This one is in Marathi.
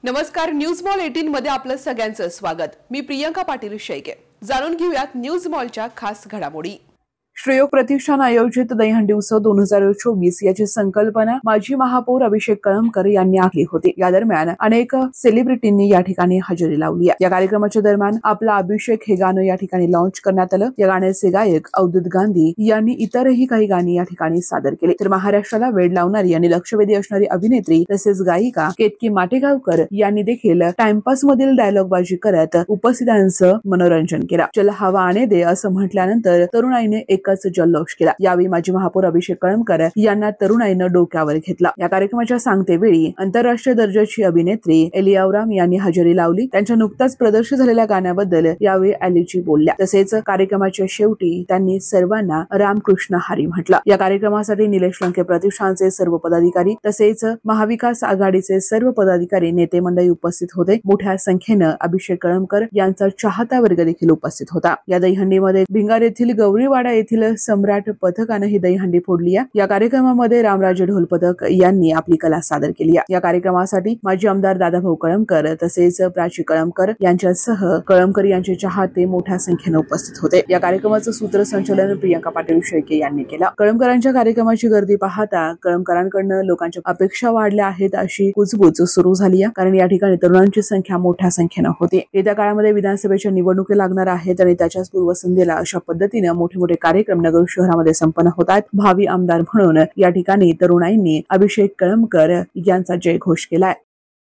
नमस्कार, न्यूज मॉल 18 मध्ये आपलं सगळ्यांचं स्वागत। मी प्रियंका पाटील शेळके। जाणून घेऊयात न्यूज मॉलच्या खास घडामोडी। श्रेयोग प्रतिष्ठान आयोजित दहीहंडी उत्सव 2024 याची संकल्पना माजी महापौर अभिषेक कळमकर यांनी आखली होती। या दरम्यान अनेक सेलिब्रिटींनी या ठिकाणी हजेरी लावली आहे। या कार्यक्रमाच्या दरम्यान आपला अभिषेक हे गाणं या ठिकाणी लॉन्च करण्यात आलं। या गाण्याचे गायक अवधूत गांधी यांनी इतरही काही गाणी या ठिकाणी सादर केली। तर महाराष्ट्राला वेड लावणारी आणि लक्षवेधी असणारी अभिनेत्री तसेच गायिका केतकी माटेगावकर यांनी देखील टाइमपास मधील डायलॉगबाजी करत उपस्थितांचं मनोरंजन केलं। चल हवा आने दे असं म्हटल्यानंतर तरुणाईने एकच जल्लोष केला। यावेळी माजी महापौर अभिषेक कळमकर यांना तरुणाईनं डोक्यावर घेतला। या कार्यक्रमाच्या सांगतेवेळी आंतरराष्ट्रीय दर्जाची अभिनेत्री एली आवराम यांनी हजेरी लावली। त्यांच्या नुकताच प्रदर्शित झालेल्या गाण्याबद्दल यावेळी एलीजी बोलल्या। तसेच कार्यक्रमाच्या शेवटी त्यांनी सर्वांना रामकृष्ण हरी म्हटलं। या कार्यक्रमासाठी निलेश लंके प्रतिष्ठानचे सर्व पदाधिकारी तसेच महाविकास आघाडीचे सर्व पदाधिकारी नेते मंडळी उपस्थित होते। मोठ्या संख्येनं अभिषेक कळमकर यांचा चाहता वर्ग देखील उपस्थित होता। या दहीहंडीमध्ये भिंगार येथील गौरीवाडा येथील सम्राट पथकाने ही दहीहंडी फोडली आहे। या कार्यक्रमामध्ये रामराजे ढोल पथक यांनी आपली कला सादर केली आहे। या कार्यक्रमासाठी माजी आमदार दादाभाऊ कळमकर तसेच प्राची कळमकर यांच्यासह कळमकर यांचे चाहते मोठ्या संख्येने उपस्थित होते। या कार्यक्रमाचं सूत्रसंचालन प्रियंका पाटील शेळके यांनी केलं। कळमकरांच्या कार्यक्रमाची गर्दी पाहता कळमकरांकडून लोकांच्या अपेक्षा वाढल्या आहेत अशी कुजबूज सुरू झाली आहे, कारण या ठिकाणी तरुणांची संख्या मोठ्या संख्येने होती। येत्या काळामध्ये विधानसभेच्या निवडणुकी लागणार आहेत आणि त्याच्याच पूर्वसंध्येला अशा पद्धतीने मोठे मोठे कार्यक्रम नगर शहरामध्ये संपन्न होत आहेत। भावी आमदार म्हणून या ठिकाणी तरुणाईंनी अभिषेक कळमकर यांचा जयघोष केलाय।